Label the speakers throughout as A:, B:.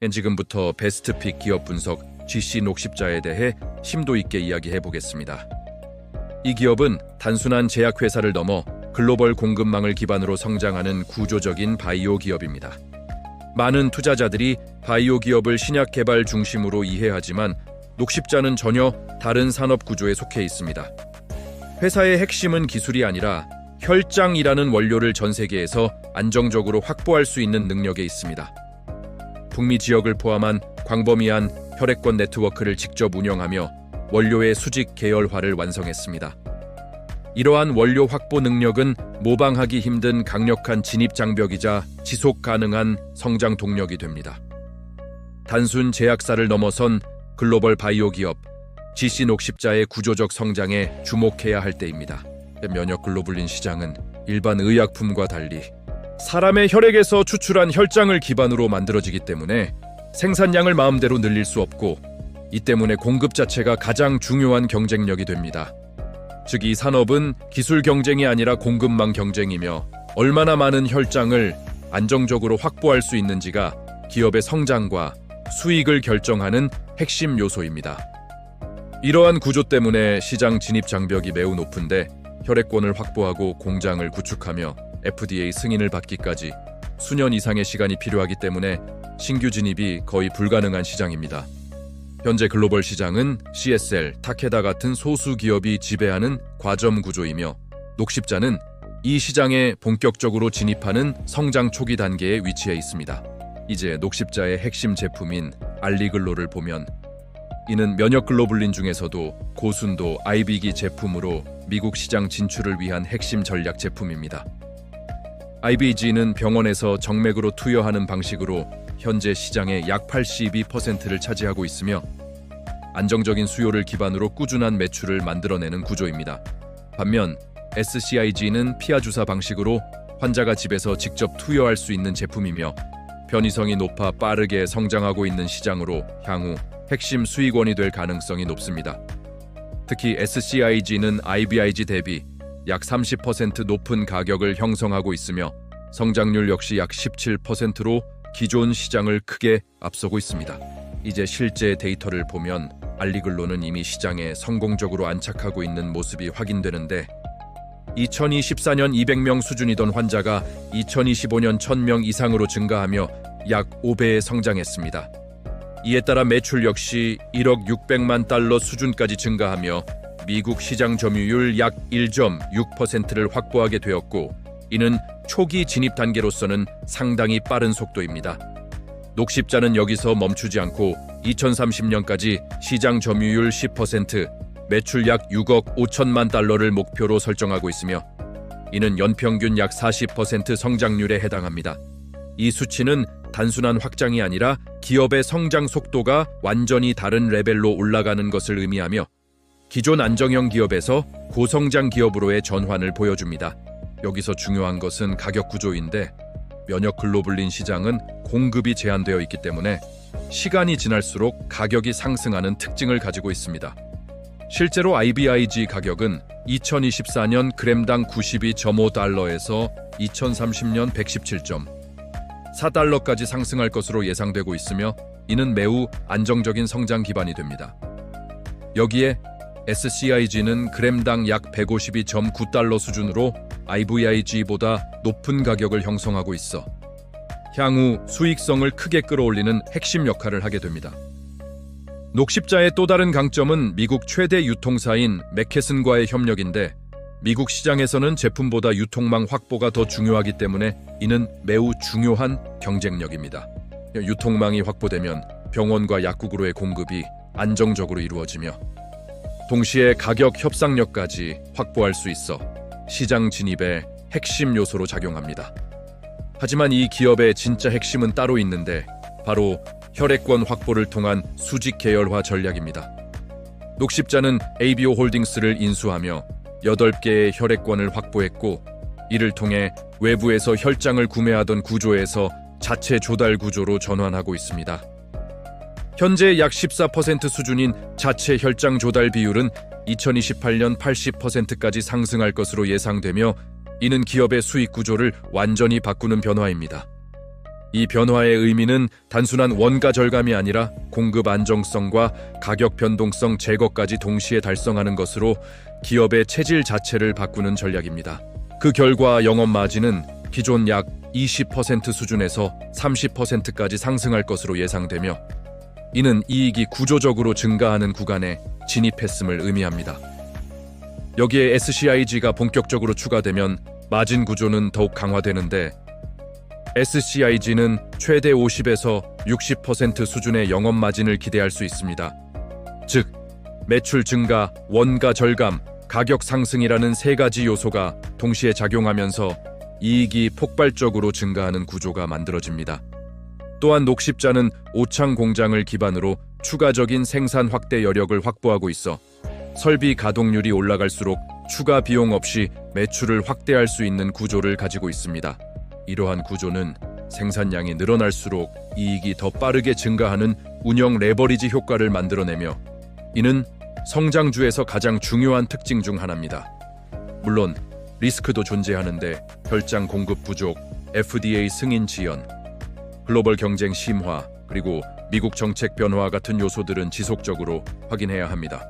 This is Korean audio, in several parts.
A: 지금부터 베스트픽 기업 분석 GC 녹십자에 대해 심도 있게 이야기해 보겠습니다. 이 기업은 단순한 제약회사를 넘어 글로벌 공급망을 기반으로 성장하는 구조적인 바이오 기업입니다. 많은 투자자들이 바이오 기업을 신약 개발 중심으로 이해하지만 녹십자는 전혀 다른 산업 구조에 속해 있습니다. 회사의 핵심은 기술이 아니라 혈장이라는 원료를 전 세계에서 안정적으로 확보할 수 있는 능력에 있습니다. 북미 지역을 포함한 광범위한 혈액권 네트워크를 직접 운영하며 원료의 수직 계열화를 완성했습니다. 이러한 원료 확보 능력은 모방하기 힘든 강력한 진입 장벽이자 지속 가능한 성장 동력이 됩니다. 단순 제약사를 넘어선 글로벌 바이오 기업 GC 녹십자의 구조적 성장에 주목해야 할 때입니다. 면역 글로불린 시장은 일반 의약품과 달리 사람의 혈액에서 추출한 혈장을 기반으로 만들어지기 때문에 생산량을 마음대로 늘릴 수 없고, 이 때문에 공급 자체가 가장 중요한 경쟁력이 됩니다. 즉, 이 산업은 기술 경쟁이 아니라 공급망 경쟁이며 얼마나 많은 혈장을 안정적으로 확보할 수 있는지가 기업의 성장과 수익을 결정하는 핵심 요소입니다. 이러한 구조 때문에 시장 진입 장벽이 매우 높은데, 혈액권을 확보하고 공장을 구축하며 FDA 승인을 받기까지 수년 이상의 시간이 필요하기 때문에 신규 진입이 거의 불가능한 시장입니다. 현재 글로벌 시장은 CSL, 타케다 같은 소수 기업이 지배하는 과점 구조이며, 녹십자는 이 시장에 본격적으로 진입하는 성장 초기 단계에 위치해 있습니다. 이제 녹십자의 핵심 제품인 알리글로를 보면, 이는 면역 글로불린 중에서도 고순도 IB기 제품으로 미국 시장 진출을 위한 핵심 전략 제품입니다. IBG는 병원에서 정맥으로 투여하는 방식으로 현재 시장의 약 82%를 차지하고 있으며, 안정적인 수요를 기반으로 꾸준한 매출을 만들어내는 구조입니다. 반면 SCIG는 피하 주사 방식으로 환자가 집에서 직접 투여할 수 있는 제품이며, 편의성이 높아 빠르게 성장하고 있는 시장으로 향후 핵심 수익원이 될 가능성이 높습니다. 특히 SCIG는 IBIG 대비 약 30% 높은 가격을 형성하고 있으며, 성장률 역시 약 17%로 기존 시장을 크게 앞서고 있습니다. 이제 실제 데이터를 보면 알리글로는 이미 시장에 성공적으로 안착하고 있는 모습이 확인되는데, 2024년 200명 수준이던 환자가 2025년 1000명 이상으로 증가하며 약 5배에 성장했습니다. 이에 따라 매출 역시 1억 600만 달러 수준까지 증가하며 미국 시장 점유율 약 1.6%를 확보하게 되었고, 이는 초기 진입 단계로서는 상당히 빠른 속도입니다. 녹십자는 여기서 멈추지 않고 2030년까지 시장 점유율 10%, 매출 약 6억 5천만 달러를 목표로 설정하고 있으며, 이는 연평균 약 40% 성장률에 해당합니다. 이 수치는 단순한 확장이 아니라 기업의 성장 속도가 완전히 다른 레벨로 올라가는 것을 의미하며, 기존 안정형 기업에서 고성장 기업으로의 전환을 보여줍니다. 여기서 중요한 것은 가격 구조인데, 면역 글로불린 시장은 공급이 제한되어 있기 때문에 시간이 지날수록 가격이 상승하는 특징을 가지고 있습니다. 실제로 IBIG 가격은 2024년 그램당 92.5달러에서 2030년 117.4달러까지 상승할 것으로 예상되고 있으며, 이는 매우 안정적인 성장 기반이 됩니다. 여기에 SCIG는 그램당 약 152.9달러 수준으로 IBIG보다 높은 가격을 형성하고 있어 향후 수익성을 크게 끌어올리는 핵심 역할을 하게 됩니다. 녹십자의 또 다른 강점은 미국 최대 유통사인 맥케슨과의 협력인데, 미국 시장에서는 제품보다 유통망 확보가 더 중요하기 때문에 이는 매우 중요한 경쟁력입니다. 유통망이 확보되면 병원과 약국으로의 공급이 안정적으로 이루어지며, 동시에 가격 협상력까지 확보할 수 있어 시장 진입의 핵심 요소로 작용합니다. 하지만 이 기업의 진짜 핵심은 따로 있는데, 바로 혈액권 확보를 통한 수직 계열화 전략입니다. 녹십자는 ABO 홀딩스를 인수하며 8개의 혈액권을 확보했고, 이를 통해 외부에서 혈장을 구매하던 구조에서 자체 조달 구조로 전환하고 있습니다. 현재 약 14% 수준인 자체 혈장 조달 비율은 2028년 80%까지 상승할 것으로 예상되며, 이는 기업의 수익 구조를 완전히 바꾸는 변화입니다. 이 변화의 의미는 단순한 원가 절감이 아니라 공급 안정성과 가격 변동성 제거까지 동시에 달성하는 것으로 기업의 체질 자체를 바꾸는 전략입니다. 그 결과 영업 마진은 기존 약 20% 수준에서 30%까지 상승할 것으로 예상되며, 이는 이익이 구조적으로 증가하는 구간에 진입했음을 의미합니다. 여기에 SCIG가 본격적으로 추가되면 마진 구조는 더욱 강화되는데, SCIG는 최대 50에서 60% 수준의 영업 마진을 기대할 수 있습니다. 즉, 매출 증가, 원가 절감, 가격 상승이라는 세 가지 요소가 동시에 작용하면서 이익이 폭발적으로 증가하는 구조가 만들어집니다. 또한 녹십자는 오창 공장을 기반으로 추가적인 생산 확대 여력을 확보하고 있어 설비 가동률이 올라갈수록 추가 비용 없이 매출을 확대할 수 있는 구조를 가지고 있습니다. 이러한 구조는 생산량이 늘어날수록 이익이 더 빠르게 증가하는 운영 레버리지 효과를 만들어내며, 이는 성장주에서 가장 중요한 특징 중 하나입니다. 물론 리스크도 존재하는데, 혈장 공급 부족, FDA 승인 지연, 글로벌 경쟁 심화, 그리고 미국 정책 변화 같은 요소들은 지속적으로 확인해야 합니다.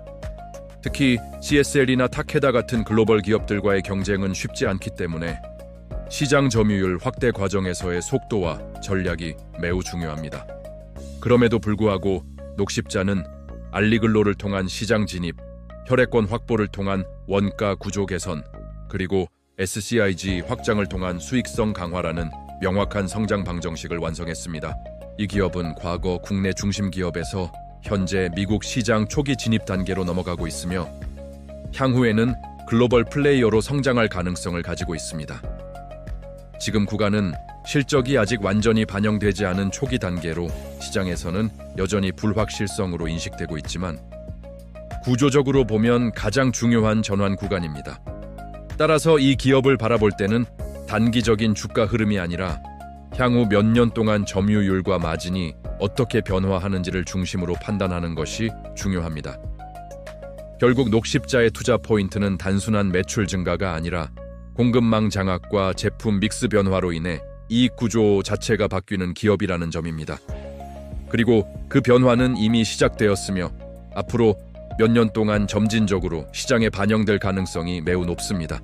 A: 특히 CSL이나 타케다 같은 글로벌 기업들과의 경쟁은 쉽지 않기 때문에 시장 점유율 확대 과정에서의 속도와 전략이 매우 중요합니다. 그럼에도 불구하고 녹십자는 알리글로를 통한 시장 진입, 혈액권 확보를 통한 원가 구조 개선, 그리고 SCIG 확장을 통한 수익성 강화라는 명확한 성장 방정식을 완성했습니다. 이 기업은 과거 국내 중심 기업에서 현재 미국 시장 초기 진입 단계로 넘어가고 있으며, 향후에는 글로벌 플레이어로 성장할 가능성을 가지고 있습니다. 지금 구간은 실적이 아직 완전히 반영되지 않은 초기 단계로 시장에서는 여전히 불확실성으로 인식되고 있지만, 구조적으로 보면 가장 중요한 전환 구간입니다. 따라서 이 기업을 바라볼 때는 단기적인 주가 흐름이 아니라 향후 몇 년 동안 점유율과 마진이 어떻게 변화하는지를 중심으로 판단하는 것이 중요합니다. 결국 녹십자의 투자 포인트는 단순한 매출 증가가 아니라 공급망 장악과 제품 믹스 변화로 인해 이익 구조 자체가 바뀌는 기업이라는 점입니다. 그리고 그 변화는 이미 시작되었으며 앞으로 몇 년 동안 점진적으로 시장에 반영될 가능성이 매우 높습니다.